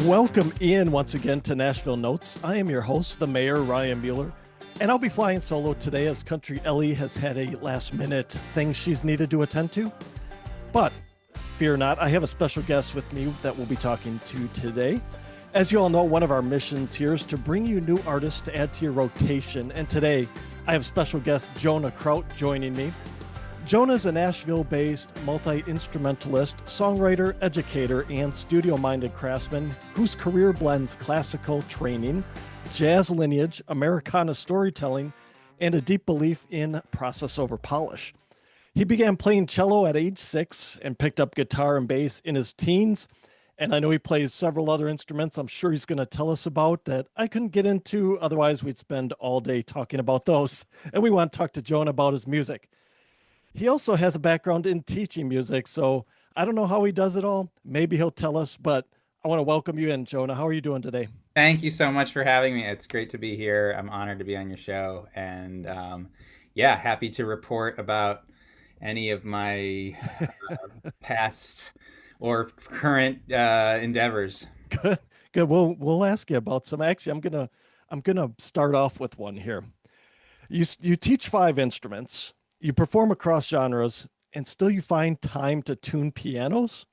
Welcome in once again to Nashville Notes. I am your host, the Mayor, Ryan Mueller, and I'll be flying solo today as Country Ellie has had a last-minute thing she's needed to attend to. But fear not, I have a special guest with me that we'll be talking to today. As you all know, one of our missions here is to bring you new artists to add to your rotation, and today I have special guest Jonah Kraut joining me. Jonah is a Nashville-based multi-instrumentalist, songwriter, educator, and studio-minded craftsman whose career blends classical training, jazz lineage, Americana storytelling, and a deep belief in process over polish. He began playing cello at age 6 and picked up guitar and bass in his teens. And I know he plays several other instruments I'm sure he's going to tell us about that I couldn't get into. Otherwise, we'd spend all day talking about those. And we want to talk to Jonah about his music. He also has a background in teaching music, so I don't know how he does it all. Maybe he'll tell us, but I want to welcome you in, Jonah. How are you doing today? Thank you so much for having me. It's great to be here. I'm honored to be on your show. And yeah, happy to report about any of my past or current endeavors. Good, good. We'll ask you about some. Actually, I'm gonna start off with one here. You teach 5 instruments. You perform across genres, and still you find time to tune pianos?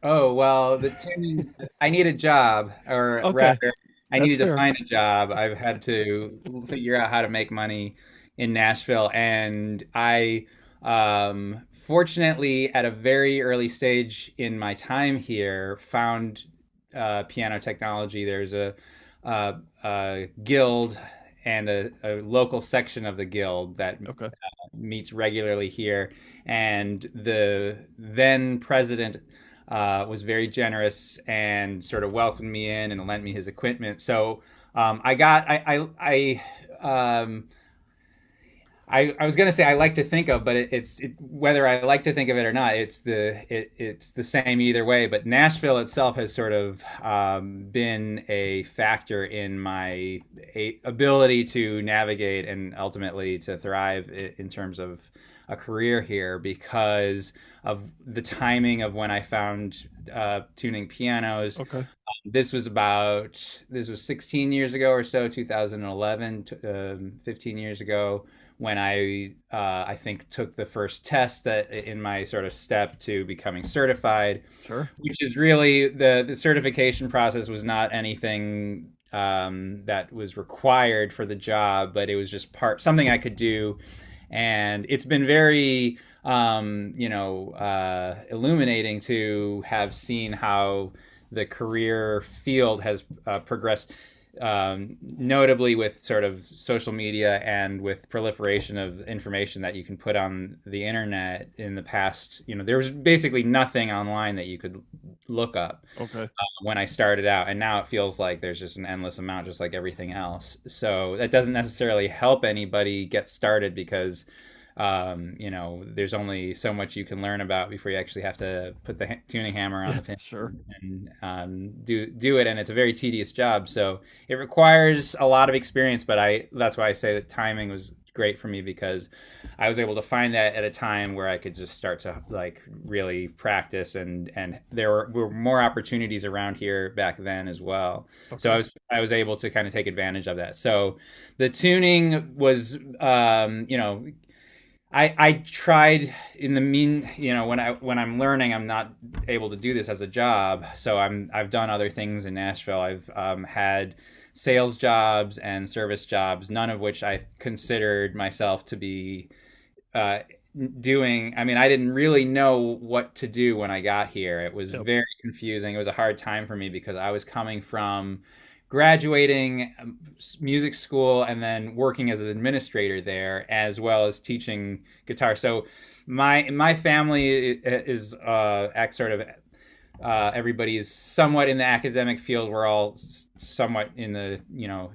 Oh, well, the tuning, I need a job, or Okay, rather, I that's needed to fair. find a job. I've had to figure out how to make money in Nashville. And fortunately, at a very early stage in my time here, found piano technology. There's a guild and a local section of the guild that Okay. meets regularly here. And the then president was very generous and sort of welcomed me in and lent me his equipment. So I got I was gonna say I like to think of, but whether I like to think of it or not, it's the same either way. But Nashville itself has sort of been a factor in my ability to navigate and ultimately to thrive in terms of a career here because of the timing of when I found tuning pianos. Okay. This was 16 years ago or so, 2011, 15 years ago, when I think took the first test that in my sort of step to becoming certified, Sure. which is really the certification process was not anything that was required for the job, but it was just something I could do, and it's been very illuminating to have seen how the career field has progressed, notably with sort of social media and with proliferation of information that you can put on the internet in the past. There was basically nothing online that you could look up Okay. when I started out, and now it feels like there's just an endless amount, just like everything else. So that doesn't necessarily help anybody get started because there's only so much you can learn about before you actually have to put the tuning hammer on the pin Sure. and do it, and it's a very tedious job. So it requires a lot of experience, but that's why I say that timing was great for me because I was able to find that at a time where I could just start to like really practice, and there were more opportunities around here back then as well. So Okay. I was able to kind of take advantage of that. So the tuning was I tried in the when I'm learning, I'm not able to do this as a job. So I've done other things in Nashville. I've had sales jobs and service jobs, none of which I considered myself to be uh, doing. I mean, I didn't really know what to do when I got here. It was Yep. very confusing. It was a hard time for me because I was coming from graduating music school and then working as an administrator there as well as teaching guitar. So my family is sort of everybody is somewhat in the academic field. We're all somewhat in the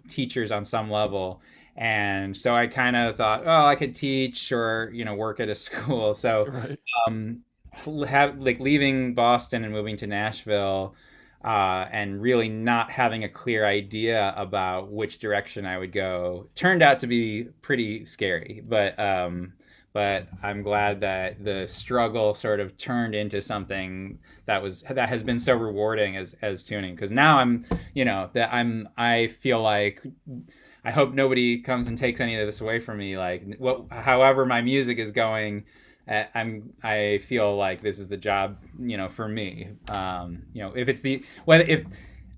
teachers on some level, and so I kind of thought, oh, I could teach or work at a school. So Right. um, have like leaving Boston and moving to Nashville, and really not having a clear idea about which direction I would go turned out to be pretty scary. but I'm glad that the struggle sort of turned into something that has been so rewarding as tuning. Because now I feel like I hope nobody comes and takes any of this away from me. Like, however my music is going, I feel like this is the job, for me. If it's the whether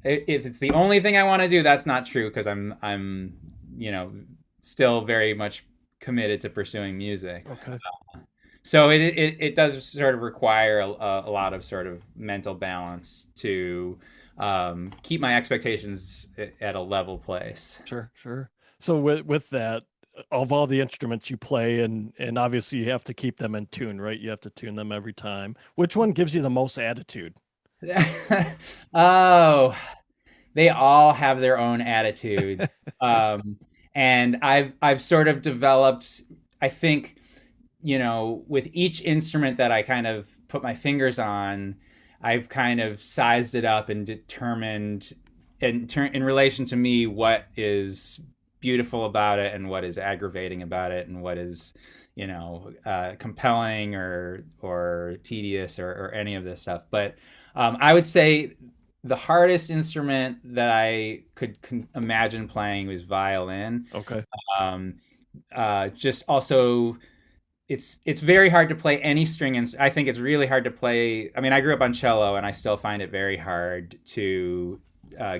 if it's the only thing I want to do, that's not true, because I'm still very much committed to pursuing music. Okay. So it does sort of require a lot of sort of mental balance to keep my expectations at a level place. Sure, sure. So with that, of all the instruments you play, and obviously you have to keep them in tune, right? You have to tune them every time. Which one gives you the most attitude? Oh, they all have their own attitudes. Um, and I've sort of developed, I think, with each instrument that I kind of put my fingers on, I've kind of sized it up and determined in relation to me what is beautiful about it and what is aggravating about it and what is compelling or tedious or any of this stuff. But I would say the hardest instrument that I could imagine playing was violin. Okay. Um, just also, it's very hard to play any string, and I think it's really hard to play. I mean, I grew up on cello, and I still find it very hard to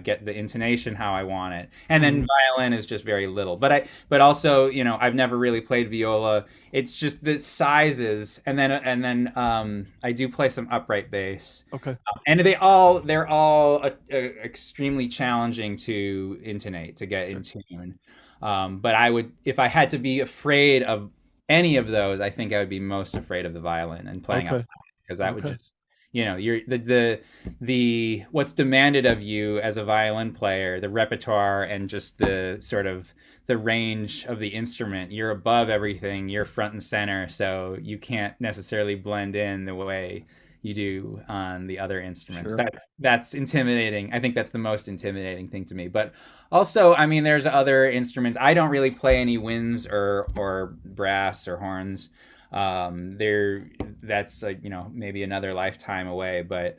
get the intonation how I want it. And then Mhm. violin is just very little. But also, I've never really played viola. It's just the sizes, and then I do play some upright bass, Okay. and they're all extremely challenging to intonate, to get in Sure. tune. But I would, if I had to be afraid of any of those, I think I would be most afraid of the violin and playing up, Okay. because that would Okay. just, you're the what's demanded of you as a violin player, the repertoire and just the sort of the range of the instrument. You're above everything. You're front and center, so you can't necessarily blend in the way you do on the other instruments. Sure. That's intimidating. I think that's the most intimidating thing to me. But also, I mean, there's other instruments. I don't really play any winds or brass or horns. There, that's like, maybe another lifetime away. But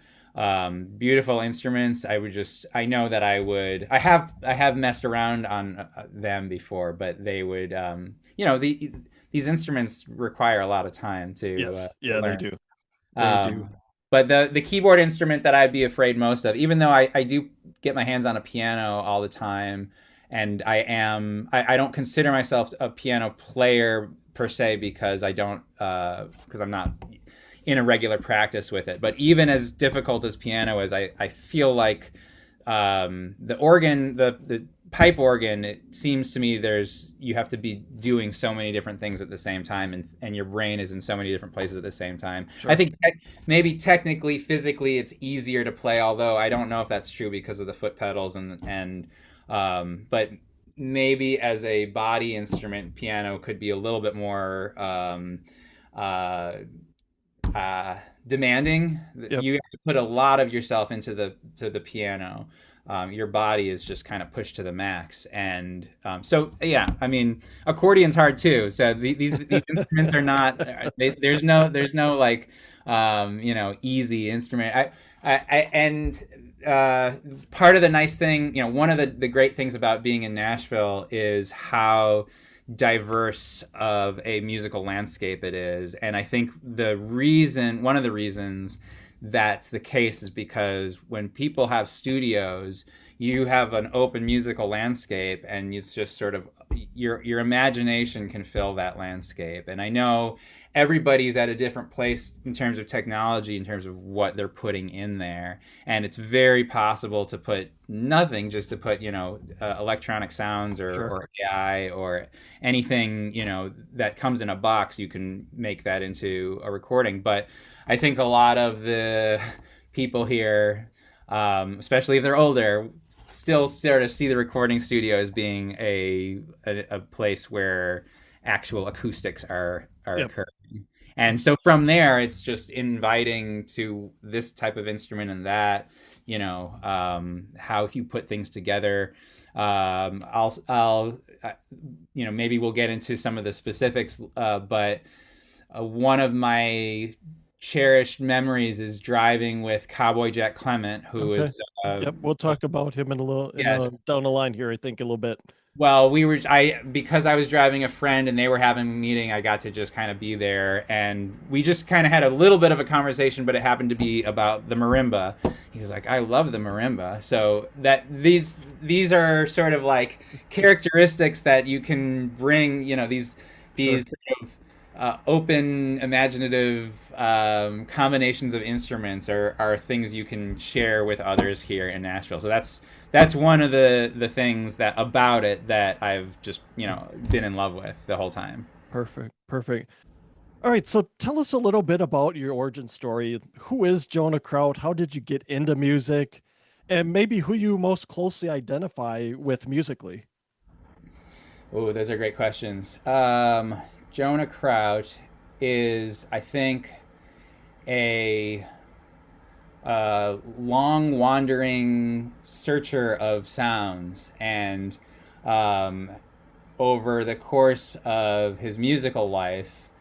beautiful instruments. I know that I have messed around on them before, but they would, these instruments require a lot of time Yes. to Yeah, they learn. do. They do. Um, but the keyboard instrument that I'd be afraid most of, even though I do get my hands on a piano all the time, and I don't consider myself a piano player per se, because I'm not in a regular practice with it. But even as difficult as piano is, I feel like the organ, the pipe organ, it seems to me you have to be doing so many different things at the same time, and your brain is in so many different places at the same time. I Sure. think maybe technically, physically, it's easier to play, although I don't know if that's true because of the foot pedals but maybe as a body instrument, piano could be a little bit more uh, demanding. Yep. You have to put a lot of yourself into the piano. Your body is just kind of pushed to the max, and so yeah. I mean, accordion's hard too. So these instruments are not. There's no like easy instrument. Part of the nice thing, one of the great things about being in Nashville is how diverse of a musical landscape it is. And I think one of the reasons that's the case is because when people have studios, you have an open musical landscape, and it's just sort of your imagination can fill that landscape. And I know everybody's at a different place in terms of technology, in terms of what they're putting in there, and it's very possible to put nothing, just to put electronic sounds Sure. or AI or anything that comes in a box. You can make that into a recording. But I think a lot of the people here, especially if they're older, still sort of see the recording studio as being a place where actual acoustics are Yep. occurring. And so from there, it's just inviting to this type of instrument and that, how you put things together. Maybe we'll get into some of the specifics, but one of my cherished memories is driving with Cowboy Jack Clement, who Okay. is Yep. We'll talk about him in a little yes. down the line here, I think, a little bit. Well, because I was driving a friend and they were having a meeting, I got to just kind of be there, and we just kind of had a little bit of a conversation, but it happened to be about the marimba. He was like, "I love the marimba." So that these are sort of like characteristics that you can bring, Sure. these sort of open, imaginative combinations of instruments are things you can share with others here in Nashville. So that's one of the things that about it that I've just been in love with the whole time. Perfect. Perfect. All right. So tell us a little bit about your origin story. Who is Jonah Kraut? How did you get into music? And maybe who you most closely identify with musically. Oh, those are great questions. Jonah Kraut is, I think, a long wandering searcher of sounds, and um, over the course of his musical life,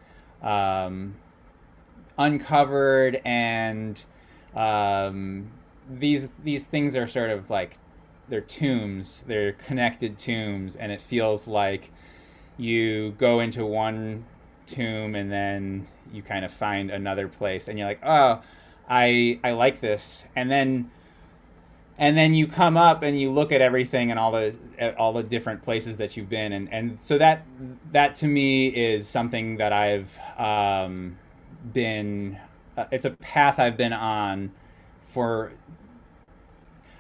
um, uncovered and these things are sort of like they're tombs, they're connected tombs, and it feels like you go into one tomb and then you kind of find another place and you're like, oh, I like this, and then you come up and you look at everything and all the different places that you've been, and so that to me is something that I've been it's a path I've been on for.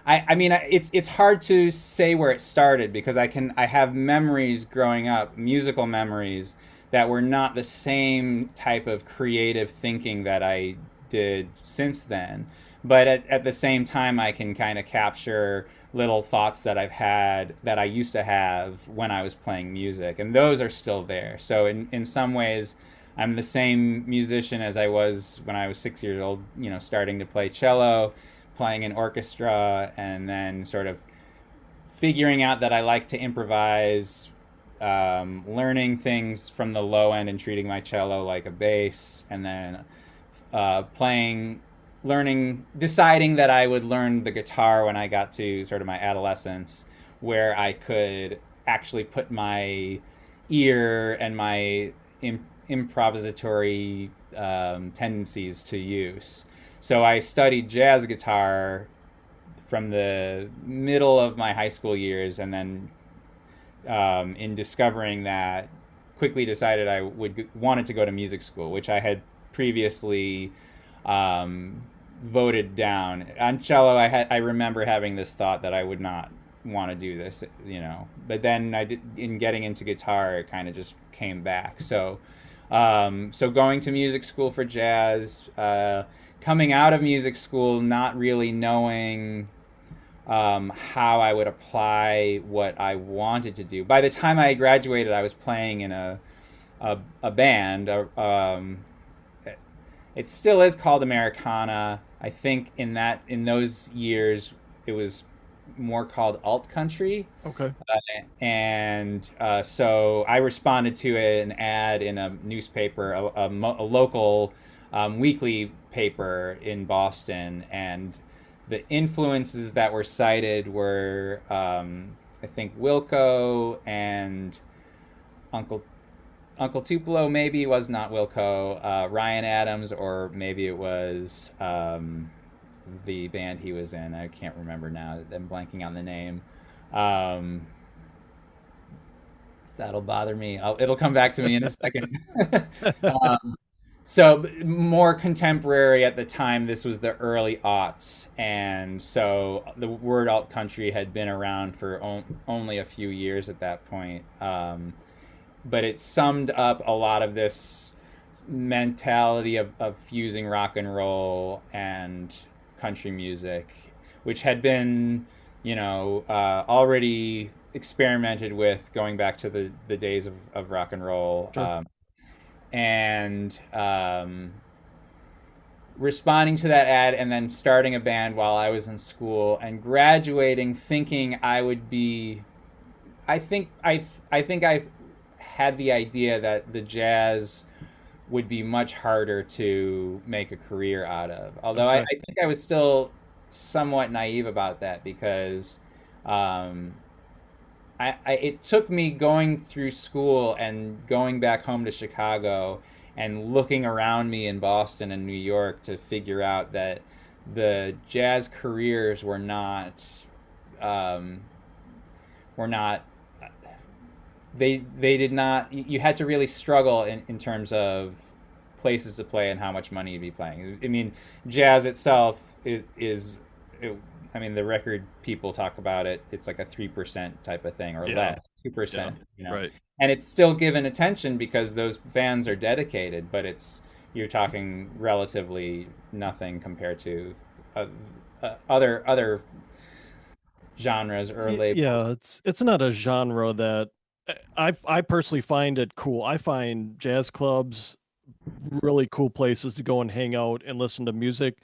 I mean, it's hard to say where it started because I have memories growing up, musical memories that were not the same type of creative thinking that I did since then. But at the same time, I can kind of capture little thoughts that I've had that I used to have when I was playing music, and those are still there. So in some ways, I'm the same musician as I was when I was 6 years old, starting to play cello, playing in orchestra, and then sort of figuring out that I like to improvise, learning things from the low end and treating my cello like a bass, and then playing, learning, deciding that I would learn the guitar when I got to sort of my adolescence, where I could actually put my ear and my improvisatory tendencies to use. So I studied jazz guitar from the middle of my high school years, and then in discovering that, quickly decided I wanted to go to music school, which I had previously um, voted down. On cello, I remember having this thought that I would not want to do this, But then in getting into guitar, it kind of just came back. So going to music school for jazz, coming out of music school, not really knowing how I would apply what I wanted to do. By the time I graduated, I was playing in a band. It still is called Americana. I think in those years it was more called alt country, Okay. and so I responded to an ad in a newspaper, a local weekly paper in Boston, and the influences that were cited were, I think, Wilco and Uncle Uncle Tupelo. Maybe it was not Wilco, Ryan Adams, or maybe it was the band he was in. I can't remember now. I'm blanking on the name. Um, that'll bother me. It'll come back to me in a second. um, so more contemporary at the time. This was the early aughts, and so the word alt country had been around for only a few years at that point. But it summed up a lot of this mentality of fusing rock and roll and country music, which had been, already experimented with going back to the days of rock and roll. Sure. And responding to that ad and then starting a band while I was in school and graduating thinking I would be I think I had the idea that the jazz would be much harder to make a career out of. Although I Okay. think I was still somewhat naive about that because um, it took me going through school and going back home to Chicago and looking around me in Boston and New York to figure out that the jazz careers um, were not they did not you had to really struggle in terms of places to play and how much money you'd be playing. I mean, jazz itself is I mean, the record people talk about it. It's like a 3% type of thing or Yeah. less, two Yeah. percent, Right. and it's still given attention because those fans are dedicated. But you're talking relatively nothing compared to uh, other genres or labels. Yeah, it's not a genre that I personally find it cool. I find jazz clubs really cool places to go and hang out and listen to music,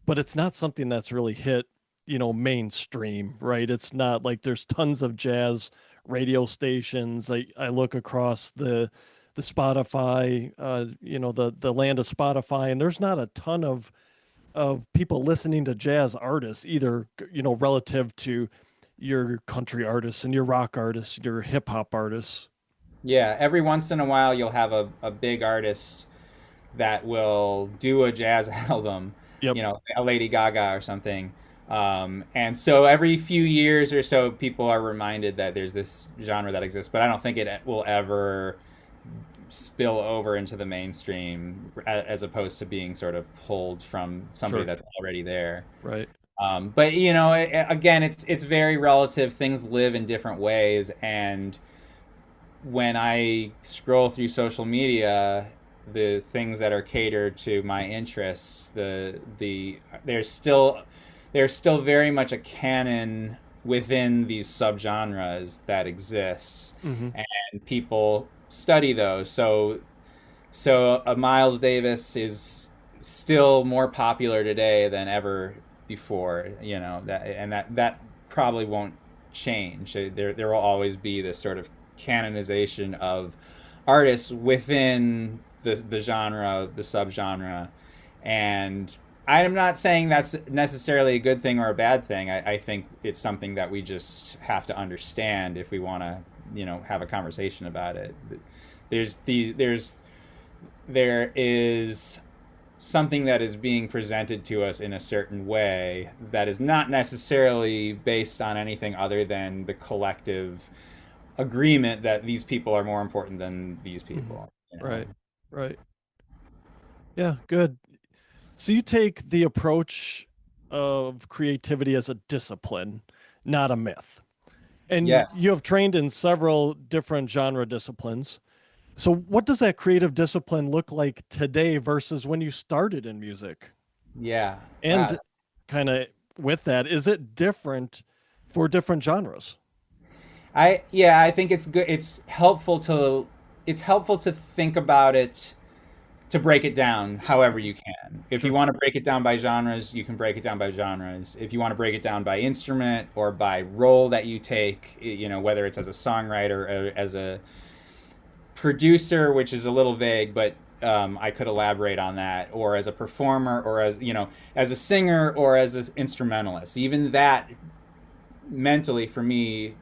but it's not something that's really hit, mainstream, right? It's not like there's tons of jazz radio stations. I look across the Spotify, the land of Spotify, and there's not a ton of people listening to jazz artists either, relative to your country artists and your rock artists, your hip hop artists. Yeah, every once in a while you'll have a big artist that will do a jazz album, Yep. a Lady Gaga or something. And so every few years or so, people are reminded that there's this genre that exists, but I don't think it will ever spill over into the mainstream as opposed to being sort of pulled from somebody Sure. that's already there. Right. But again, it's very relative. Things live in different ways, and when I scroll through social media, the things that are catered to my interests, there's still very much a canon within these subgenres that exists, Hmm. and people study those. So a Miles Davis is still more popular today than ever before. That probably won't change. There will always be this sort of canonization of artists within the genre, the subgenre, and I'm not saying that's necessarily a good thing or a bad thing. I think it's something that we just have to understand if we want to, have a conversation about it. There is something that is being presented to us in a certain way that is not necessarily based on anything other than the collective agreement that these people are more important than these Hmm. people. Right. Right. Yeah. Good. So you take the approach of creativity as a discipline, not a myth. And you Yes. have trained in several different genre disciplines. So what does that creative discipline look like today versus when you started in music? Yeah. Wow. And kind of with that, is it different for different genres? I think it's good. It's helpful to think about it, to break it down however you can. If you Sure. want to break it down by genres, you can break it down by genres. If you want to break it down by instrument or by role that you take, whether it's as a songwriter or as a producer, which is a little vague, but I could elaborate on that, or as a performer, or as a singer, or as an instrumentalist. Even that mentally for me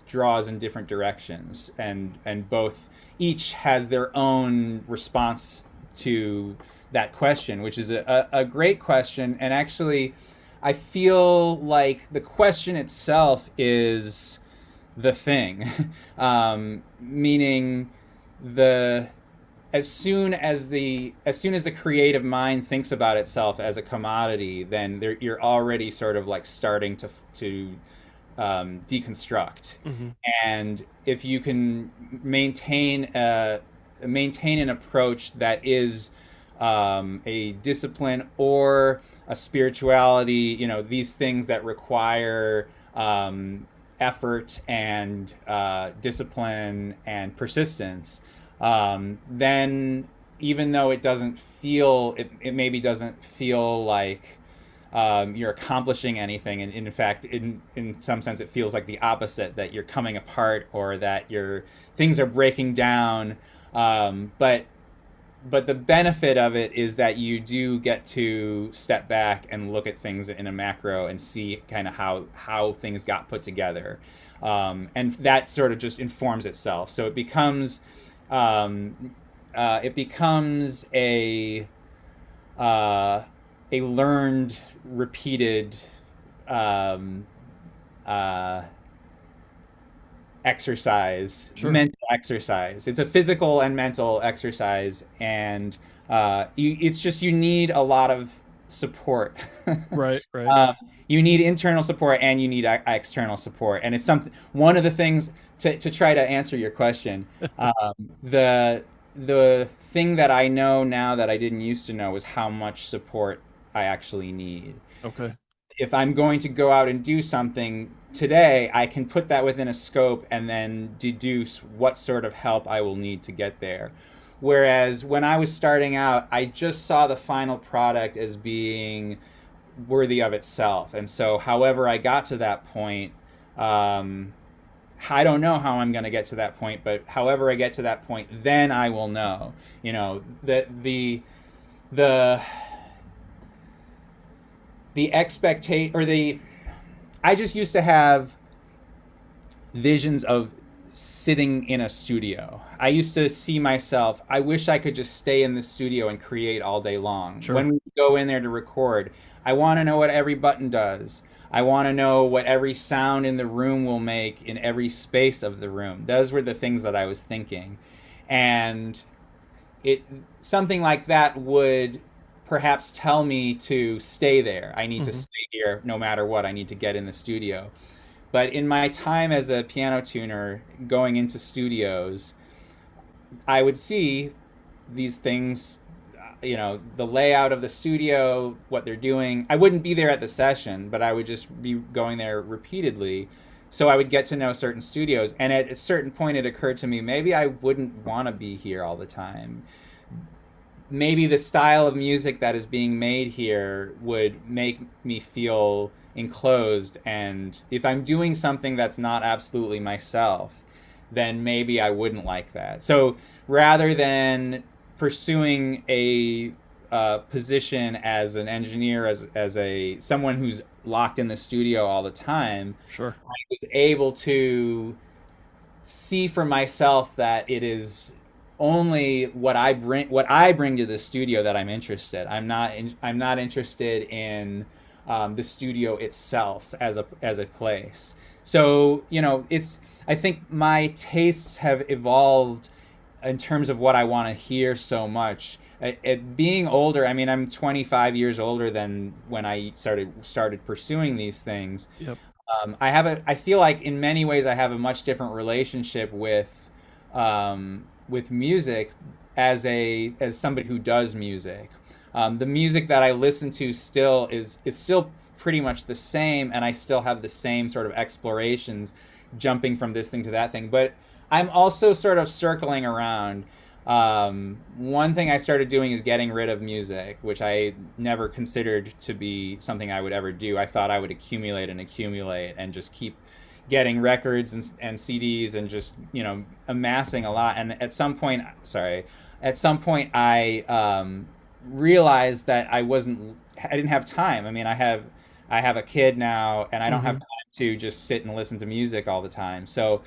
draws in different directions, and both each has their own response to that question, which is a great question. And actually, I feel like the question itself is the thing, meaning the as soon as the creative mind thinks about itself as a commodity, then you're already sort of like starting to deconstruct. Hmm. And if you can maintain an approach that is a discipline or a spirituality, these things that require effort and discipline and persistence, then even though it doesn't feel, it maybe doesn't feel like you're accomplishing anything, and in fact, in some sense, it feels like the opposite, that you're coming apart or that your things are breaking down. But the benefit of it is that you do get to step back and look at things in a macro and see kind of how things got put together, and that sort of just informs itself. So it becomes a learned, repeated um, uh, exercise, Sure. mental exercise. It's a physical and mental exercise, and it's just you need a lot of support. Right, right. You need internal support and you need external support, and it's something. One of the things to try to answer your question, the thing that I know now that I didn't used to know is how much support I actually need. Okay. If I'm going to go out and do something today, I can put that within a scope and then deduce what sort of help I will need to get there. Whereas when I was starting out, I just saw the final product as being worthy of itself. And so, however I got to that point, I don't know how I'm going to get to that point, but however I get to that point, then I will know. You know, the expectation, or the I just used to have visions of sitting in a studio. I used to see myself, I wish I could just stay in the studio and create all day long. Sure. When we go in there to record, I want to know what every button does. I want to know what every sound in the room will make in every space of the room. Those were the things that I was thinking. And it something like that would perhaps tell me to stay there. I need to Hmm. stay here no matter what. I need to get in the studio. But in my time as a piano tuner going into studios, I would see these things, you know, the layout of the studio, what they're doing. I wouldn't be there at the session, but I would just be going there repeatedly. So I would get to know certain studios. And at a certain point, it occurred to me, maybe I wouldn't want to be here all the time. Maybe the style of music that is being made here would make me feel enclosed. And if I'm doing something that's not absolutely myself, then maybe I wouldn't like that. So rather than pursuing a position as an engineer, as a someone who's locked in the studio all the time, Sure. I was able to see for myself that it is only what I bring to the studio that I'm interested. I'm not interested in the studio itself as a place. So, you know, it's I think my tastes have evolved in terms of what I want to hear so much. Being older, I mean, I'm 25 years older than when I started pursuing these things. Yep. I feel like in many ways I have a much different relationship with music as somebody who does music. The music that I listen to is still pretty much the same, and I still have the same sort of explorations, jumping from this thing to that thing. But I'm also sort of circling around. One thing I started doing is getting rid of music, which I never considered to be something I would ever do. I thought I would accumulate and just keep getting records and CDs and just, you know, amassing a lot. And at some point I realized that I didn't have time. I mean, I have a kid now, and I don't have Hmm. time to just sit and listen to music all the time. So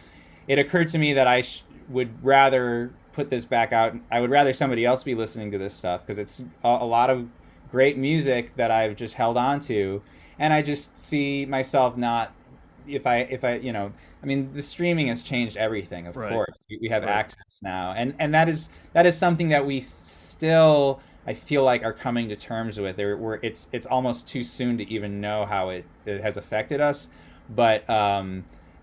it occurred to me that would rather put this back out. I would rather somebody else be listening to this stuff, because it's a lot of great music that I've just held on to, and I just see myself not if I you know, I mean, the streaming has changed everything. Of Right. course, we have Right. access now, and that is something that we still, I feel like, are coming to terms with. It's almost too soon to even know how it has affected us, but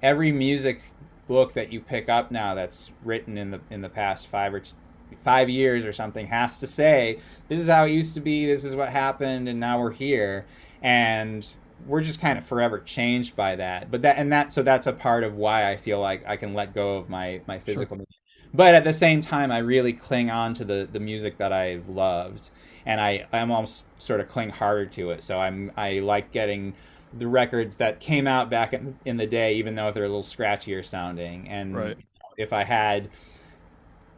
every music book that you pick up now that's written in the past 5 years or something has to say, this is how it used to be, this is what happened, and now we're here. And we're just kind of forever changed by that. But that and that so that's a part of why I feel like I can let go of my Sure. physical media. but at the same time, I really cling on to the music that I've loved, and I'm almost sort of cling harder to it. So I like getting the records that came out back in the day, even though they're a little scratchier sounding. And Right. if I had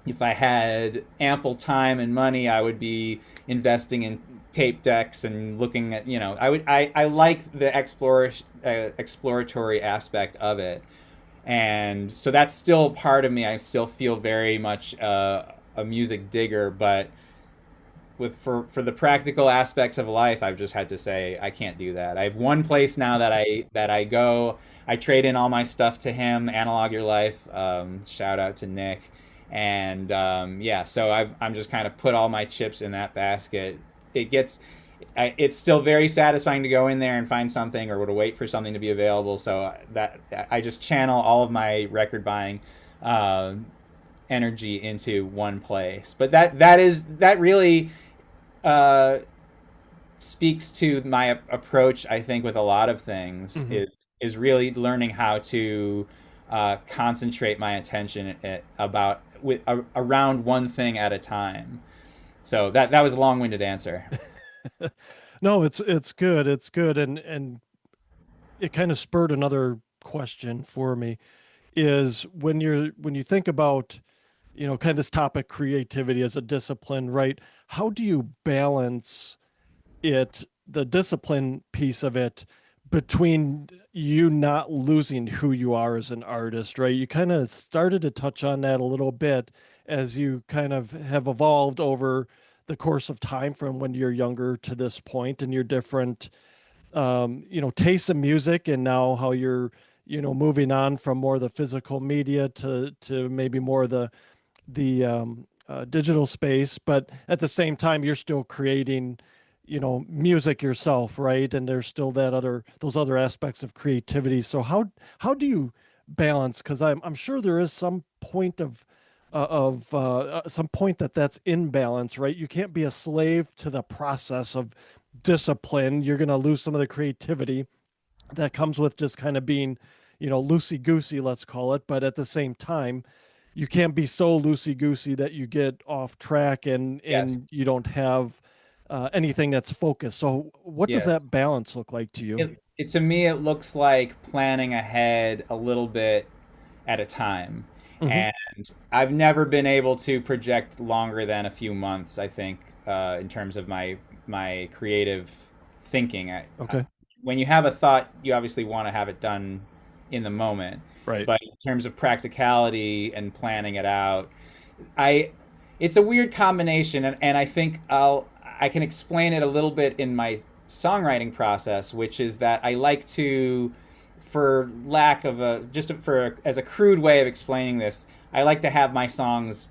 if I had ample time and money, I would be investing in tape decks and looking at, I like the exploratory aspect of it. And so that's still part of me. I still feel very much a music digger, but for the practical aspects of life, I've just had to say I can't do that. I have one place now that I go. I trade in all my stuff to him. Analog Your Life. Shout out to Nick. And yeah, so I'm just kind of put all my chips in that basket. It's still very satisfying to go in there and find something, or to wait for something to be available. So that I just channel all of my record buying energy into one place. But that really uh, speaks to my approach. I think with a lot of things Hmm. is really learning how to concentrate my attention around one thing at a time. So that was a long-winded answer. No, it's good. It's good, and it kind of spurred another question for me. Is when you think about, kind of this topic, creativity as a discipline, right? How do you balance the discipline piece of it, between you not losing who you are as an artist, right? You kind of started to touch on that a little bit as you kind of have evolved over the course of time from when you're younger to this point, and your different tastes in music, and now how you're, moving on from more of the physical media to maybe more of the digital space. But at the same time, you're still creating, music yourself, right? And there's still those other aspects of creativity. So how do you balance? Because I'm sure there is some point of some point that's in balance, right? You can't be a slave to the process of discipline. You're going to lose some of the creativity that comes with just kind of being, loosey goosey, let's call it. But at the same time, you can't be so loosey goosey that you get off track, and Yes. you don't have anything that's focused. So, what does Yes. that balance look like to you? To me, it looks like planning ahead a little bit at a time. Hmm. And I've never been able to project longer than a few months, I think, in terms of my creative thinking. Okay. When you have a thought, you obviously want to have it done in the moment. Right. But in terms of practicality and planning it out, I it's a weird combination, and I think I can explain it a little bit in my songwriting process, which is that I like to, for lack of a just for as a crude way of explaining this, I like to have my songs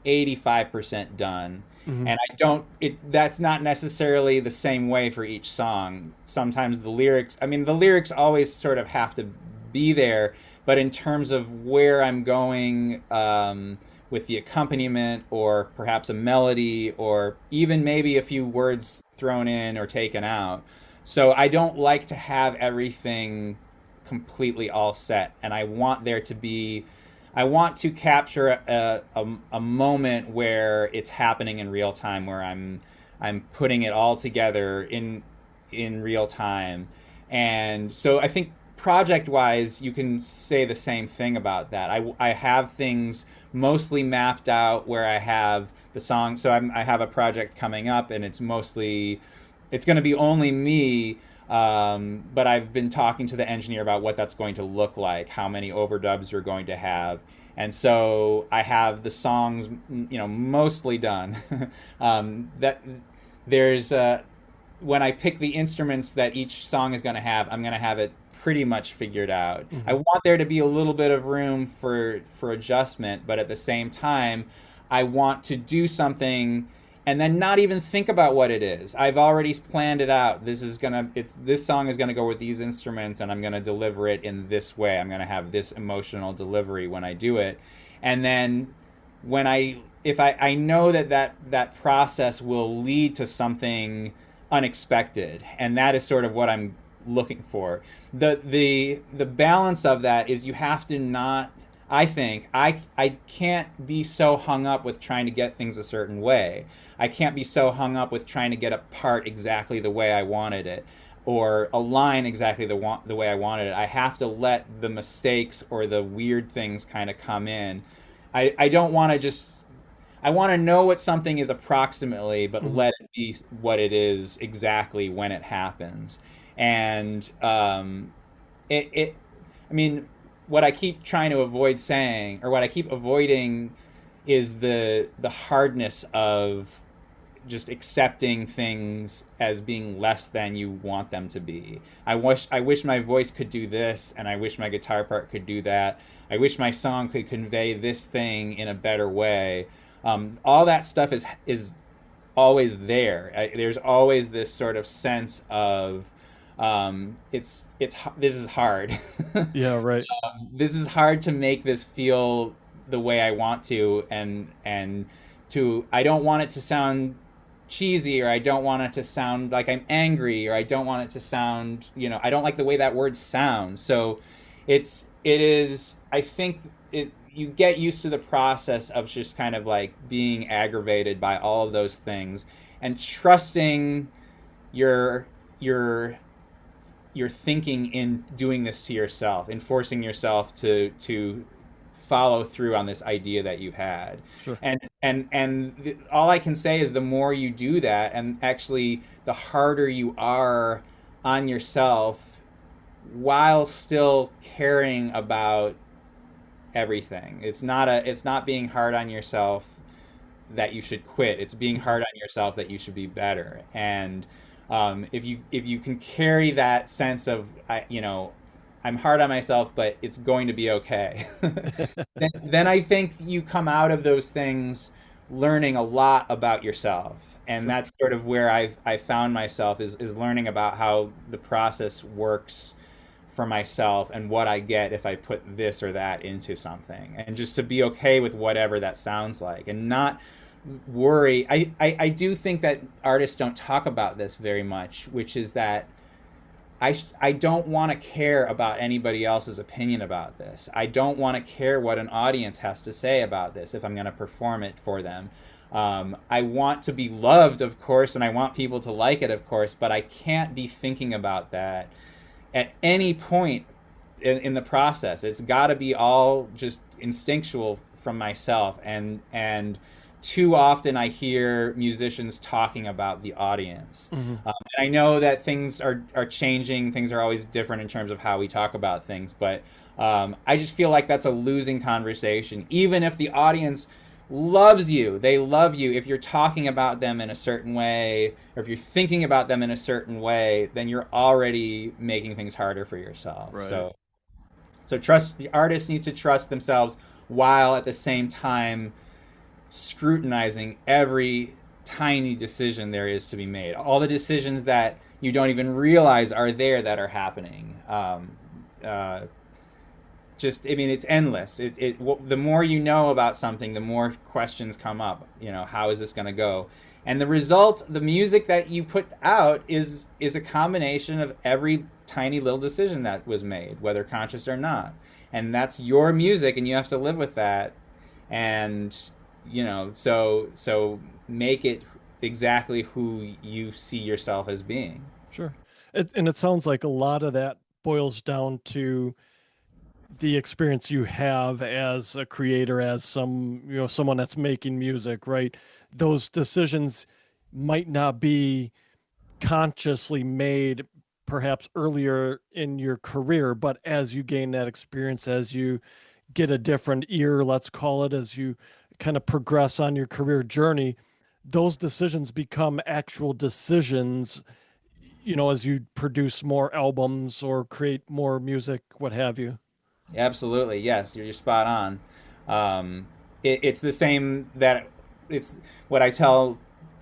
85% done. Hmm. And I don't it that's not necessarily the same way for each song. Sometimes the lyrics always sort of have to be there, but in terms of where I'm going, with the accompaniment, or perhaps a melody, or even maybe a few words thrown in or taken out. So I don't like to have everything completely all set, and I want to capture a moment where it's happening in real time, where I'm putting it all together in real time. And so I think project wise, you can say the same thing about that. I have things mostly mapped out, where I have the song. So I have a project coming up, and it's going to be only me. But I've been talking to the engineer about what that's going to look like, how many overdubs we're going to have. And so I have the songs, mostly done. That there's When I pick the instruments that each song is going to have, I'm going to have it pretty much figured out. I Hmm. want there to be a little bit of room for adjustment, but at the same time, I want to do something and then not even think about what it is. I've already planned it out. This song is gonna go with these instruments, and I'm gonna deliver it in this way. I'm gonna have this emotional delivery when I do it, and then when I if I know that process will lead to something unexpected, and that is sort of what I'm looking for. The balance of that is, you have to not I think I can't be so hung up with trying to get things a certain way. I can't be so hung up with trying to get a part exactly the way I wanted it, or a line exactly the way I wanted it. I have to let the mistakes or the weird things kind of come in. I don't want to just, I want to know what something is approximately, but Hmm. let it be what it is exactly when it happens. And it I mean, what I keep trying to avoid saying, or what I keep avoiding, is the hardness of just accepting things as being less than you want them to be. I wish my voice could do this, and I wish my guitar part could do that. I wish my song could convey this thing in a better way. All that stuff is always there. There's always this sort of sense of it's this is hard. Yeah, right. This is hard to make this feel the way I want to, and to I don't want it to sound cheesy, or I don't want it to sound like I'm angry, or I don't want it to sound, I don't like the way that word sounds. So it is, I think it you get used to the process of just kind of like being aggravated by all of those things, and trusting your your your thinking in doing this to yourself, in forcing yourself to follow through on this idea that you've had. Sure. And all I can say is the more you do that, and actually the harder you are on yourself, while still caring about everything. It's not being hard on yourself that you should quit. It's being hard on yourself that you should be better. And if you can carry that sense of I'm hard on myself, but it's going to be okay. then I think you come out of those things learning a lot about yourself. And Sure. that's sort of where I found myself, is learning about how the process works for myself, and what I get if I put this or that into something, and just to be okay with whatever that sounds like, and not worry. I do think that artists don't talk about this very much, which is that I don't want to care about anybody else's opinion about this. I don't want to care what an audience has to say about this if I'm going to perform it for them. I want to be loved, of course, and I want people to like it, of course, but I can't be thinking about that at any point in the process. It's got to be all just instinctual from myself. And too often I hear musicians talking about the audience. Hmm. And I know that things are changing. Things are always different in terms of how we talk about things. But I just feel like that's a losing conversation. Even if the audience loves you, they love you. If you're talking about them in a certain way, or if you're thinking about them in a certain way, then you're already making things harder for yourself. Right. So trust, the artists need to trust themselves, while at the same time scrutinizing every tiny decision there is to be made. All the decisions that you don't even realize are there, that are happening. Uh, I mean, it's endless. The more you know about something, the more questions come up. How is this going to go? And the result, the music that you put out, is a combination of every tiny little decision that was made, whether conscious or not. And that's your music, and you have to live with that. And so make it exactly who you see yourself as being. Sure. And it sounds like a lot of that boils down to the experience you have as a creator, as someone that's making music, right? Those decisions might not be consciously made perhaps earlier in your career, but as you gain that experience, as you get a different ear, let's call it, as you kind of progress on your career journey, those decisions become actual decisions, as you produce more albums or create more music, what have you. Absolutely, yes, you're spot on. It's the same that it's what I tell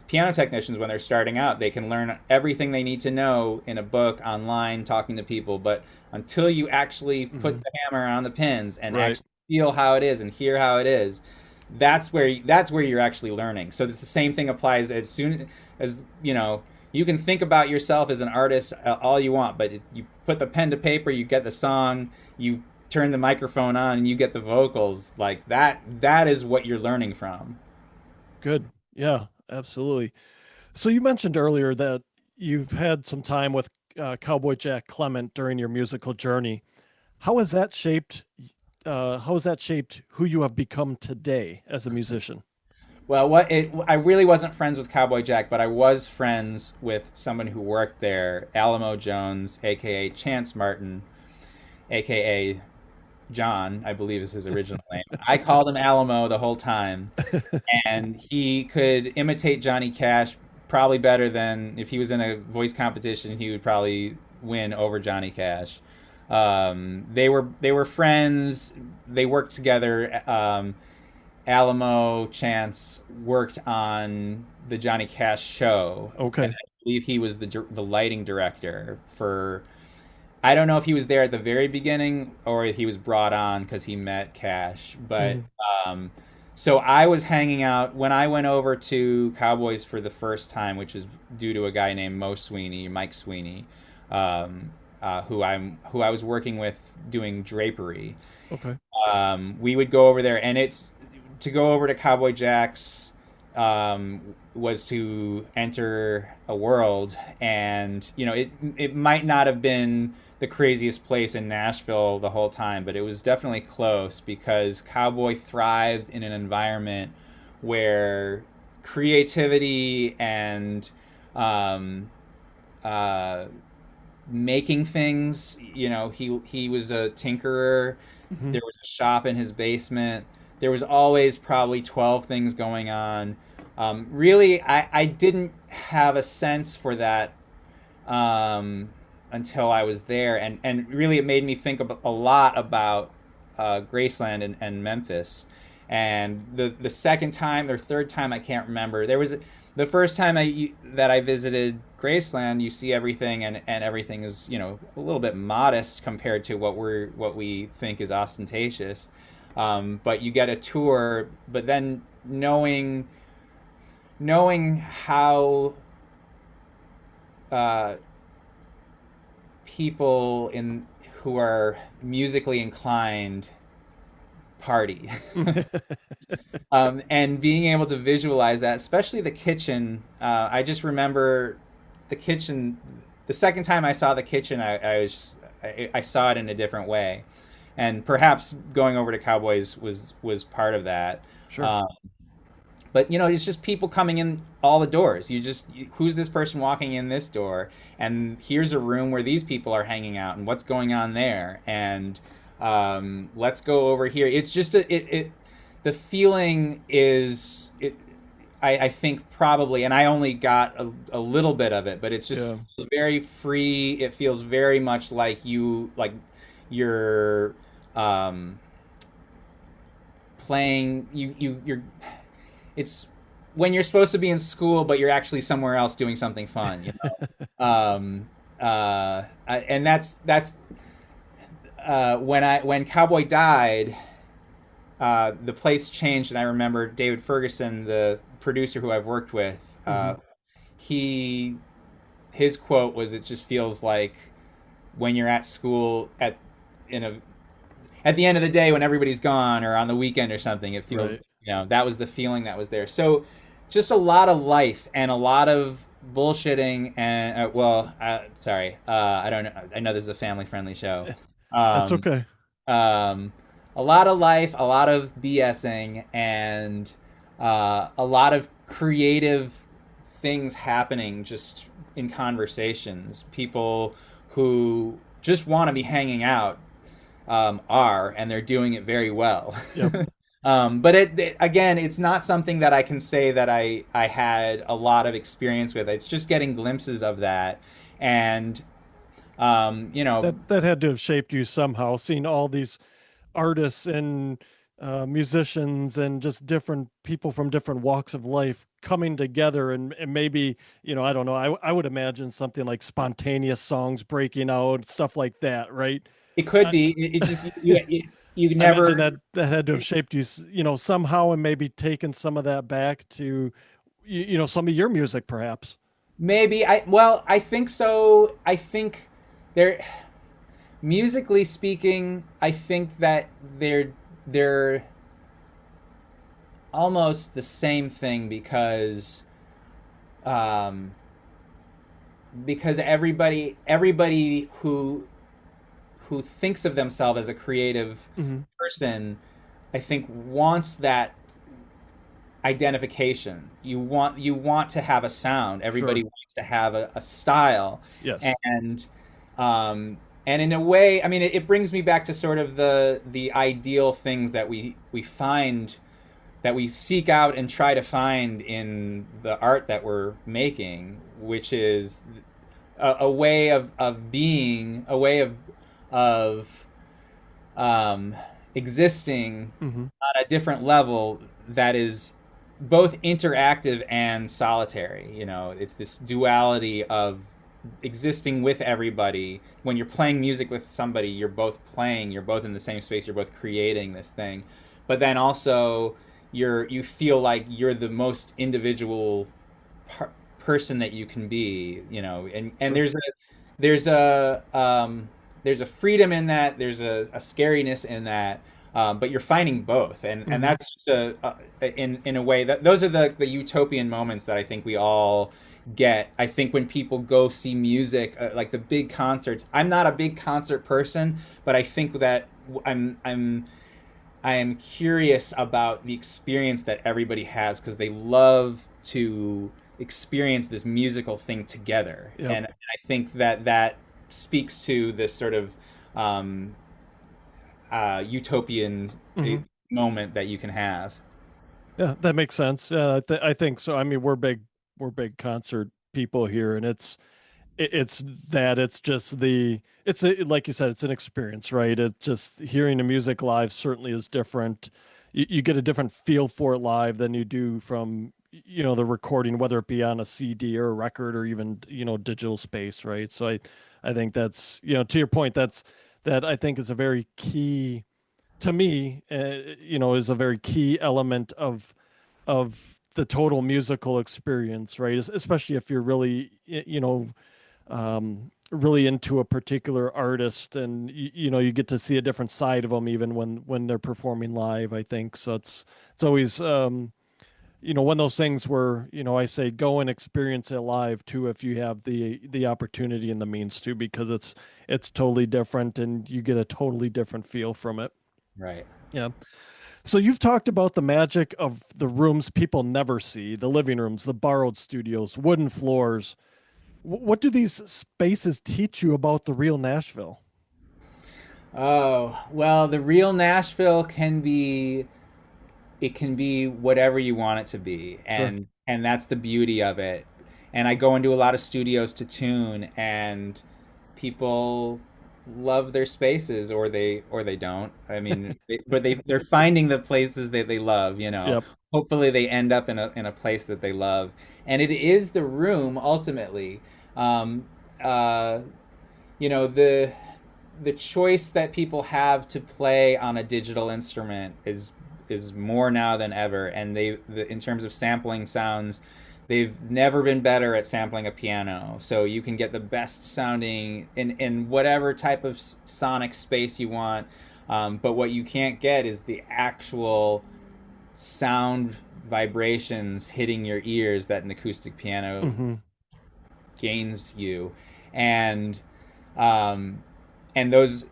piano technicians when they're starting out. They can learn everything they need to know in a book, online, talking to people, but until you actually put Hmm. the hammer on the pins and Right. actually feel how it is and hear how it is, that's where you're actually learning. So it's the same thing applies. As soon as you can think about yourself as an artist all you want, but you put the pen to paper, you get the song, you turn the microphone on and you get the vocals, like that is what you're learning from. Good. Yeah, absolutely. So you mentioned earlier that you've had some time with Cowboy Jack Clement during your musical journey. How has that shaped how has that shaped who you have become today as a musician? Well, I really wasn't friends with Cowboy Jack, but I was friends with someone who worked there, Alamo Jones, aka Chance Martin, aka John, I believe is his original name. I called him Alamo the whole time, and he could imitate Johnny Cash probably better than if he was in a voice competition, he would probably win over Johnny Cash. They were friends. They worked together. Alamo Chance worked on the Johnny Cash show. And Okay. I believe he was the lighting director for. I don't know if he was there at the very beginning or he was brought on because he met Cash, but Mhm. um, so I was hanging out when I went over to Cowboys for the first time, which is due to a guy named Mike Sweeney, who I was working with doing drapery. Okay. We would go over there, and it's to go over to Cowboy Jack's was to enter a world, and it might not have been the craziest place in Nashville the whole time, but it was definitely close because Cowboy thrived in an environment where creativity and um, uh, making things. He was a tinkerer. Hmm. There was a shop in his basement. There was always probably 12 things going on. Really, I didn't have a sense for that until I was there, and really it made me think a lot about Graceland and Memphis. And the second time or third time, I can't remember. The first time that I visited Graceland, you see everything, and everything is a little bit modest compared to what we think is ostentatious. But you get a tour, but then knowing how uh, people in who are musically inclined party. And being able to visualize that, especially the kitchen. I just remember the kitchen. The second time I saw the kitchen, I saw it in a different way, and perhaps going over to Cowboys was part of that. Sure. Um, but it's just people coming in all the doors. Who's this person walking in this door? And here's a room where these people are hanging out, and what's going on there? And let's go over here. It's just the feeling is it. I think probably, and I only got a little bit of it, but it's just Yeah. very free. It feels very much like you're um, playing. You're it's when you're supposed to be in school, but you're actually somewhere else doing something fun. And that's when Cowboy died, the place changed, and I remember David Ferguson, the producer who I've worked with, Hmm. he his quote was, "It just feels like when you're at school in a at the end of the day when everybody's gone or on the weekend or something. It feels Right. that was the feeling that was there." So just a lot of life and a lot of bullshitting and sorry, I don't know. I know this is a family friendly show. That's Um, okay. um, a lot of life, a lot of BSing, and a lot of creative things happening just in conversations. People who just want to be hanging out and they're doing it very well. Yep. But again, it's not something that I can say that I had a lot of experience with. It's just getting glimpses of that, and you know, That had to have shaped you somehow, seeing all these artists and musicians and just different people from different walks of life coming together and maybe, I don't know, I would imagine something like spontaneous songs breaking out, stuff like that, right? it could I, be. It just you I imagine never. that had to have shaped you, somehow and maybe taken some of that back to, some of your music, perhaps. Maybe I think so. I think there musically speaking, I think that they're almost the same thing um, because everybody who thinks of themselves as a creative Hmm. person, I think wants that identification. You want to have a sound. Everybody Sure. wants to have a style, Yes. and um, and in a way, I mean, it brings me back to sort of the ideal things that we find that we seek out and try to find in the art that we're making, which is a way of being, a way of um, existing Hmm. on a different level that is both interactive and solitary. You know, it's this duality of existing with everybody. When you're playing music with somebody, you're both playing, you're both in the same space, you're both creating this thing. But then also you feel like you're the most individual person that you can be, you know, and Sure. there's a there's a freedom in that, there's a scariness in that, but you're finding both, and Hmm. that's just in a way that those are the utopian moments that I think we all get. I think when people go see music, like the big concerts, I'm not a big concert person, but I think that I am curious about the experience that everybody has because they love to experience this musical thing together, Yep. and I think that that speaks to this sort of um, utopian Hmm. moment that you can have. Yeah, that makes sense. I think so. I mean, we're big concert people here, and it's that it's just like you said, it's an experience, right? It just hearing the music live certainly is different. You get a different feel for it live than you do from the recording, whether it be on a CD or a record or even digital space, right? So I think that's to your point, that I think is a very key to me. Is a very key element of the total musical experience, right? Especially if you're really really into a particular artist, and you get to see a different side of them even when they're performing live, I think. So it's always one of those things where I say go and experience it live too if you have the opportunity and the means to, because it's totally different and you get a totally different feel from it. Right. Yeah. So you've talked about the magic of the rooms people never see, the living rooms, the borrowed studios, wooden floors. What do these spaces teach you about the real Nashville? Oh, well, the real Nashville can be, it can be whatever you want it to be, Sure. and that's the beauty of it. And I go into a lot of studios to tune, and people love their spaces, or they don't. I mean, but they're finding the places that they love, you know. Yep. Hopefully they end up in a place that they love, and it is the room ultimately. um uh you know, the choice that people have to play on a digital instrument is more now than ever, and in terms of sampling sounds, they've never been better at sampling a piano. So you can get the best sounding in whatever type of sonic space you want, but what you can't get is the actual sound vibrations hitting your ears that an acoustic piano Hmm. gains you, and um, and those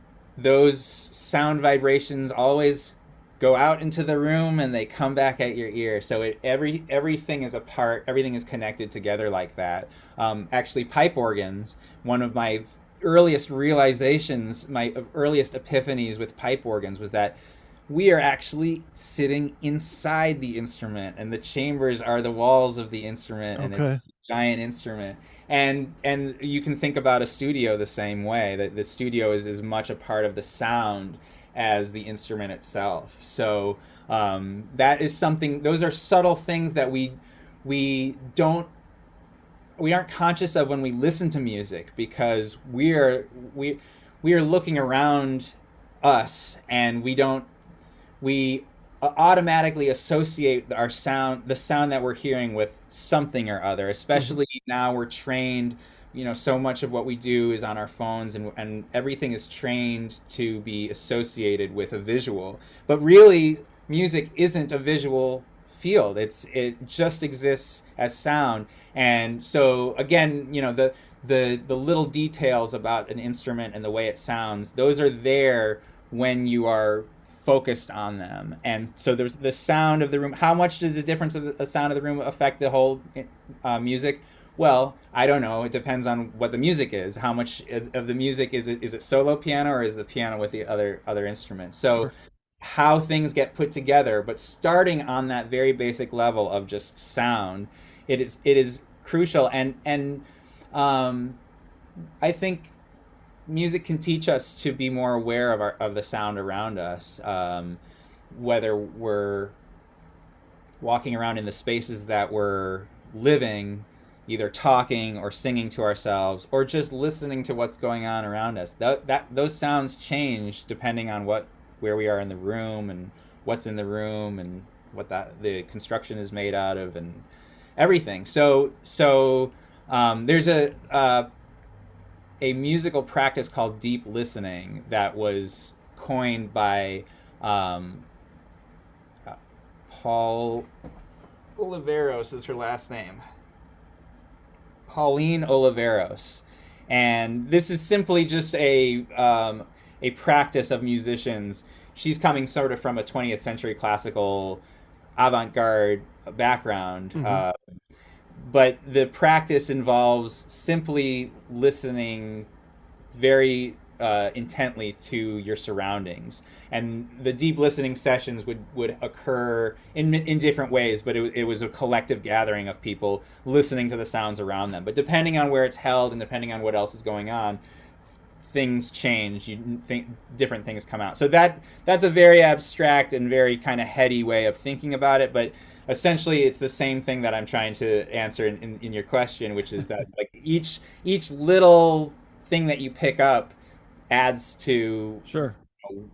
sound vibrations always go out into the room and they come back at your ear. So everything is a part, everything is connected together like that. Actually, pipe organs. One of my earliest realizations, my earliest epiphanies with pipe organs was that we are actually sitting inside the instrument, and the chambers are the walls of the instrument, and it's Okay. a giant instrument. And you can think about a studio the same way, that the studio is as much a part of the sound as the instrument itself. So that is something, those are subtle things that we don't we aren't conscious of when we listen to music, because we are looking around us, and we automatically associate the sound that we're hearing with something or other. Hmm. Especially now we're trained so much of what we do is on our phones, and everything is trained to be associated with a visual. But really, music isn't a visual field. It just exists as sound. And so again, the little details about an instrument and the way it sounds, those are there when you are focused on them. And so there's the sound of the room. How much does the difference of the sound of the room affect the whole music? Well, I don't know. It depends on what the music is. How much of the music is it solo piano, or is the piano with the other instruments? So Sure. how things get put together, but starting on that very basic level of just sound, it is crucial. And I think music can teach us to be more aware of the sound around us, whether we're walking around in the spaces that we're living, either talking or singing to ourselves, or just listening to what's going on around us. Those sounds change depending on where we are in the room, and what's in the room, and what the construction is made out of, and everything. So there's a musical practice called deep listening that was coined by Paul Oliveros is her last name. Pauline Oliveros. And this is simply just a practice of musicians. She's coming sort of from a 20th century classical avant-garde background. Hmm. But the practice involves simply listening very intently to your surroundings. And the deep listening sessions would occur in different ways, but it was a collective gathering of people listening to the sounds around them. But depending on where it's held and depending on what else is going on, things change. You think different things come out. So that's a very abstract and very kind of heady way of thinking about it, but essentially it's the same thing that I'm trying to answer in your question, which is that like each little thing that you pick up adds to Sure.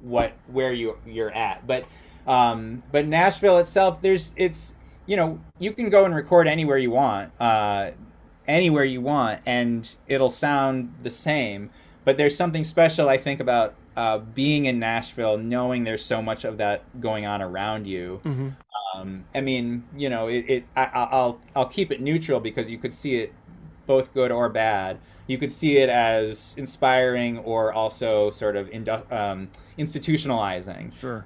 where you're at. But Nashville itself, you can go and record anywhere you want, and it'll sound the same. But there's something special, I think, about being in Nashville, knowing there's so much of that going on around you. Hmm. I mean, I'll keep it neutral because you could see it both good or bad. You could see it as inspiring or also sort of institutionalizing, Sure.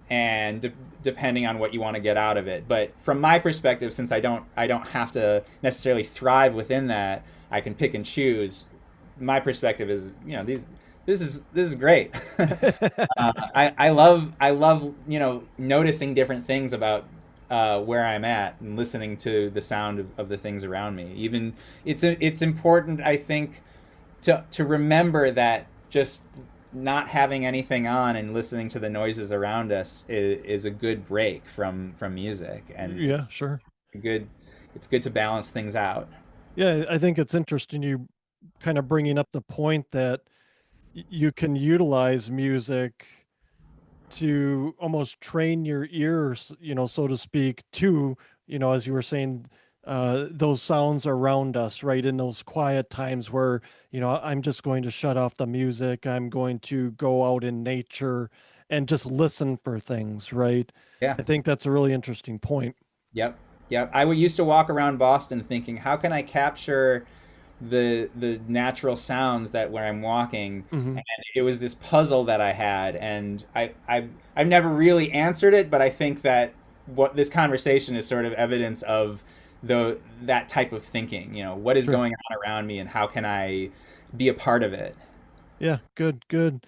and depending on what you want to get out of it. But from my perspective, since I don't have to necessarily thrive within that, I can pick and choose. My perspective is, this is great. I love noticing different things about where I'm at and listening to the sound of the things around me. Even it's important, I think, to remember that just not having anything on and listening to the noises around us is a good break from music, and Yeah, sure. good it's good to balance things out. Yeah, I think it's interesting you kind of bringing up the point that you can utilize music to almost train your ears, so to speak, to, as you were saying, those sounds around us, right? In those quiet times where, I'm just going to shut off the music, I'm going to go out in nature and just listen for things, right? Yeah. I think that's a really interesting point. Yep. Yep. Used to walk around Boston thinking, how can I capture the natural sounds that where I'm walking? Hmm. And it was this puzzle that I had, and I've never really answered it, but I think that what this conversation is sort of evidence of that type of thinking. What is Sure. going on around me, and how can I be a part of it? Yeah, good, good.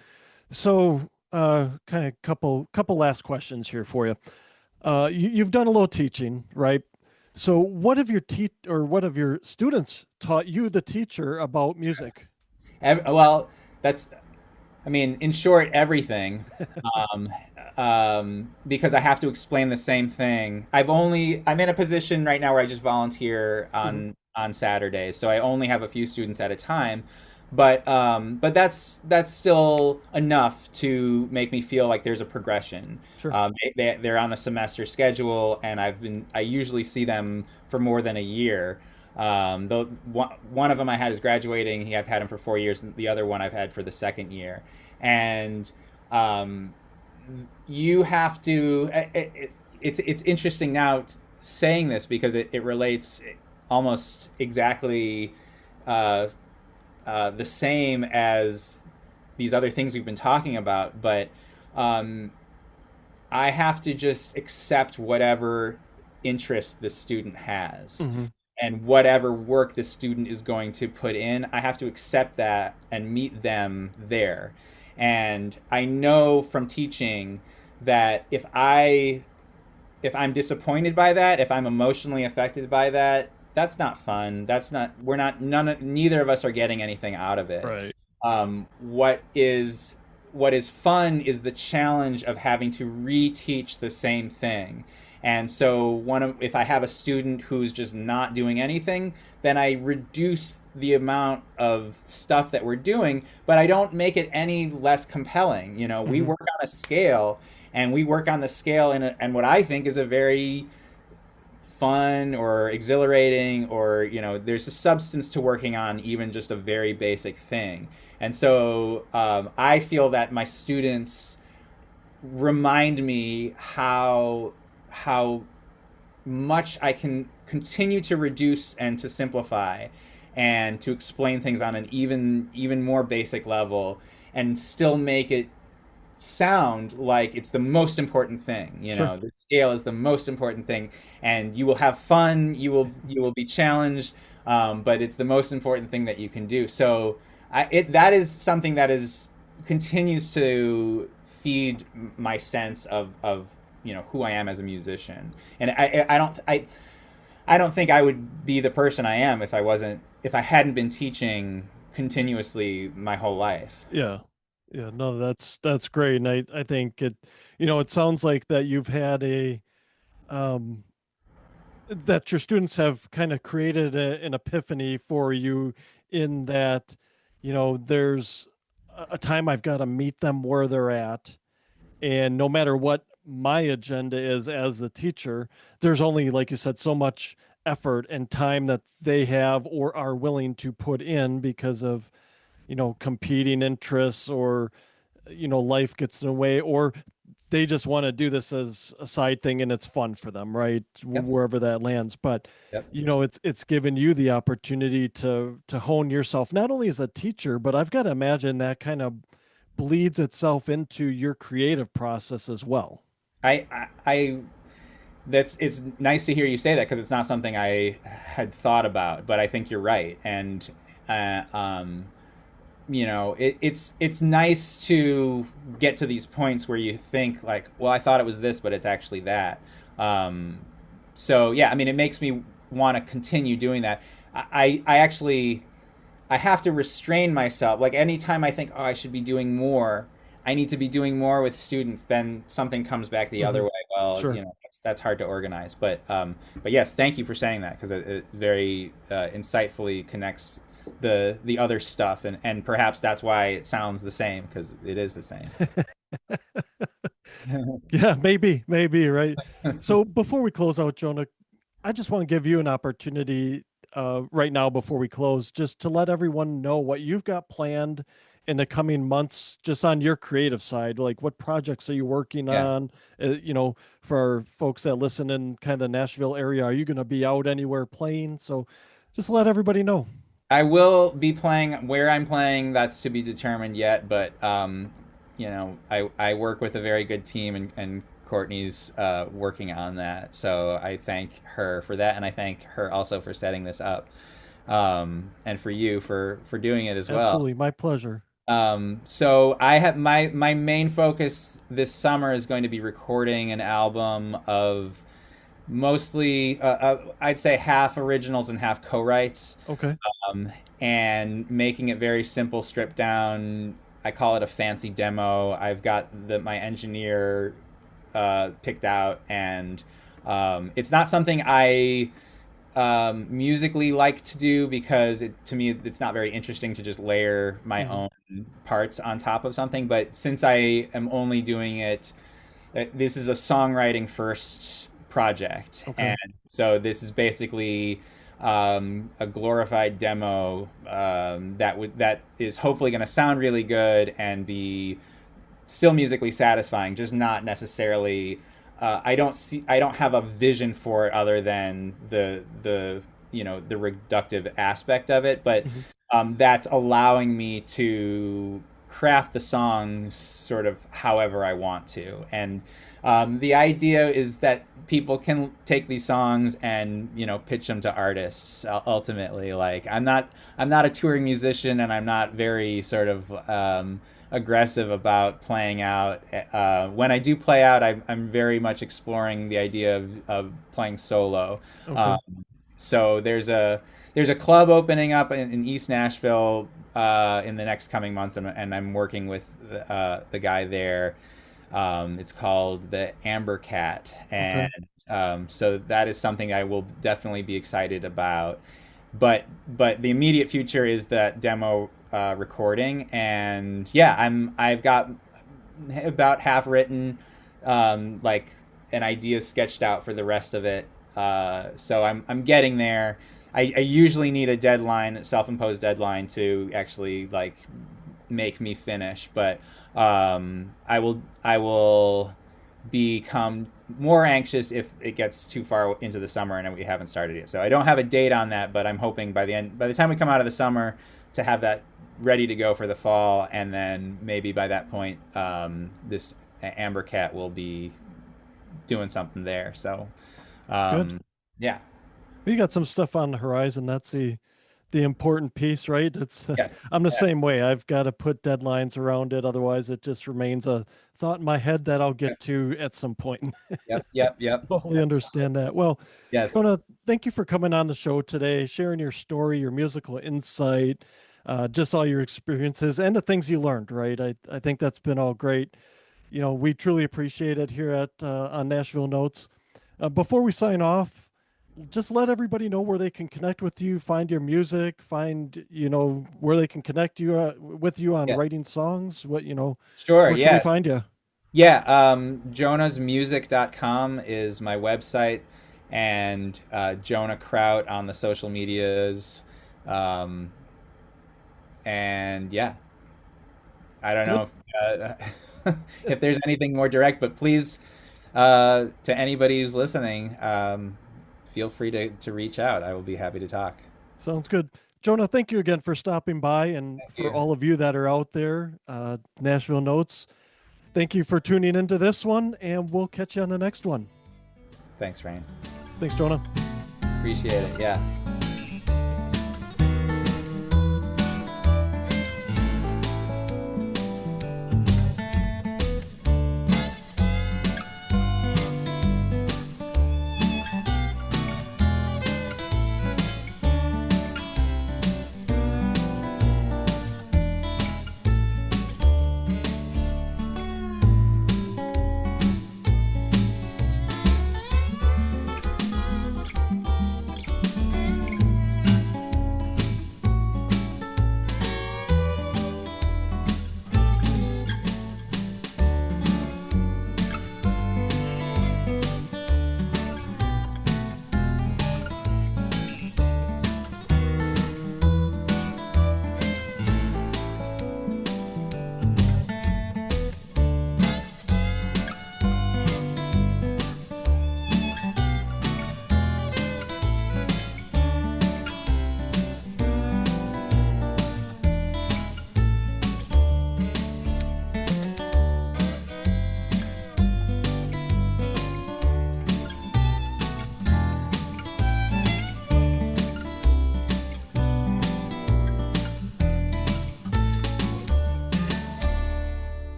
So, kind of couple last questions here for you. You've done a little teaching, right? So, what have your students taught you, the teacher, about music? Well, that's I mean, in short, everything. Um, because I have to explain the same thing. I'm in a position right now where I just volunteer Hmm. on Saturdays, so I only have a few students at a time. But that's still enough to make me feel like there's a progression. Sure. They're on a semester schedule, and I usually see them for more than a year. The one of them I had is graduating. I've had him for 4 years. And the other one I've had for the second year. And um, you have to. It's interesting now saying this because it relates almost exactly uh, the same as these other things we've been talking about, but um, I have to just accept whatever interest the student has Hmm. and whatever work the student is going to put in. I have to accept that and meet them there. And I know from teaching that if I'm disappointed by that, if I'm emotionally affected by that, that's not fun. That's not we're not none neither of us are getting anything out of it. Right. Um, what is what is fun is the challenge of having to reteach the same thing. And so if I have a student who's just not doing anything, then I reduce the amount of stuff that we're doing, but I don't make it any less compelling. You know, we Hmm. work on a scale and we work on the scale and what I think is a very fun or exhilarating, or there's a substance to working on even just a very basic thing. And so I feel that my students remind me how much I can continue to reduce and to simplify and to explain things on an even more basic level and still make it sound like it's the most important thing. Sure. The scale is the most important thing, and you will have fun, you will be challenged, but it's the most important thing that you can do. So that is something that is continues to feed my sense of who I am as a musician. And I don't think I would be the person I am if I hadn't been teaching continuously my whole life. Yeah. Yeah. No, that's great. And I think it sounds like that you've had um, that your students have kind of created an epiphany for you in that, there's a time I've got to meet them where they're at. And no matter what my agenda is as the teacher, there's only, like you said, so much effort and time that they have or are willing to put in because of, competing interests or, life gets in the way, or they just want to do this as a side thing and it's fun for them, right? Yep. Wherever that lands. But, Yep. it's given you the opportunity to hone yourself, not only as a teacher, but I've got to imagine that kind of bleeds itself into your creative process as well. I that's it's nice to hear you say that because it's not something I had thought about, but I think you're right. And uh, um, it's nice to get to these points where you think like, well, I thought it was this, but it's actually that. Um, so yeah, I mean, it makes me want to continue doing that. I actually I have to restrain myself. Like anytime I think, oh, I should be doing more, I need to be doing more with students, then something comes back the other Hmm. way. Well, Sure. that's hard to organize. But yes, thank you for saying that because it very insightfully connects the other stuff, and perhaps that's why it sounds the same because it is the same. Yeah, maybe, right? So before we close out, Jonah, I just want to give you an opportunity right now before we close, just to let everyone know what you've got planned in the coming months, just on your creative side. Like, what projects are you working Yeah. on? For folks that listen in kind of the Nashville area, are you going to be out anywhere playing? So just let everybody know. I will be playing where I'm playing. That's to be determined yet, but I work with a very good team, and Courtney's working on that. So I thank her for that, and I thank her also for setting this up, and for you for doing it as well. Absolutely, my pleasure. So I have my main focus this summer is going to be recording an album of mostly I'd say half originals and half co-writes, Okay. and making it very simple, stripped down. I call it a fancy demo. I've got my engineer picked out, and it's not something I musically like to do because to me it's not very interesting to just layer my Hmm. own parts on top of something. But since I am only doing it, this is a songwriting first project, Okay. and so this is basically a glorified demo that is hopefully going to sound really good and be still musically satisfying, just not necessarily. I don't have a vision for it other than the the reductive aspect of it, but Hmm. that's allowing me to craft the songs sort of however I want to. And the idea is that people can take these songs and pitch them to artists. Ultimately, like I'm not a touring musician, and I'm not very sort of aggressive about playing out. When I do play out, I'm very much exploring the idea of playing solo. Okay. Um, so there's a club opening up in East Nashville in the next coming months, and I'm working with the guy there. It's called the Amber Cat, Okay. and so that is something I will definitely be excited about. But the immediate future is that demo recording, and yeah, I've got about half written, like an idea sketched out for the rest of it. So I'm getting there. I usually need a deadline, self-imposed deadline, to actually like make me finish, but I will become more anxious if it gets too far into the summer and we haven't started yet. So I don't have a date on that, but I'm hoping by the time we come out of the summer, to have that ready to go for the fall, and then maybe by that point, this Amber Cat will be doing something there. So, Good. um, yeah, You got some stuff on the horizon. That's the important piece, right? It's yeah, I'm the yeah, same way. I've got to put deadlines around it, otherwise it just remains a thought in my head that I'll yeah, get to at some point. yep, yep, yep. Totally Absolutely. understand that. Well, Yes, Jonah, thank you for coming on the show today, sharing your story, your musical insight, just all your experiences and the things you learned, right? I think that's been all great. We truly appreciate it here at on Nashville Notes. Before we sign off, just let everybody know where they can connect with you, find your music, find where they can connect you with you on yeah, writing sons. sure, Where can we yes. find you? Yeah, jonahsmusic.com is my website, and Jonah Kraut on the social medias. Um, and yeah, I don't know Good. if there's anything more direct, but please, to anybody who's listening, feel free to reach out. I will be happy to talk. Sounds good. Jonah, thank you again for stopping by, and Thank for you. all of you that are out there, Nashville Notes. Thank you for tuning into this one, and we'll catch you on the next one. Thanks, Ryan. Thanks, Jonah. Appreciate it. Yeah.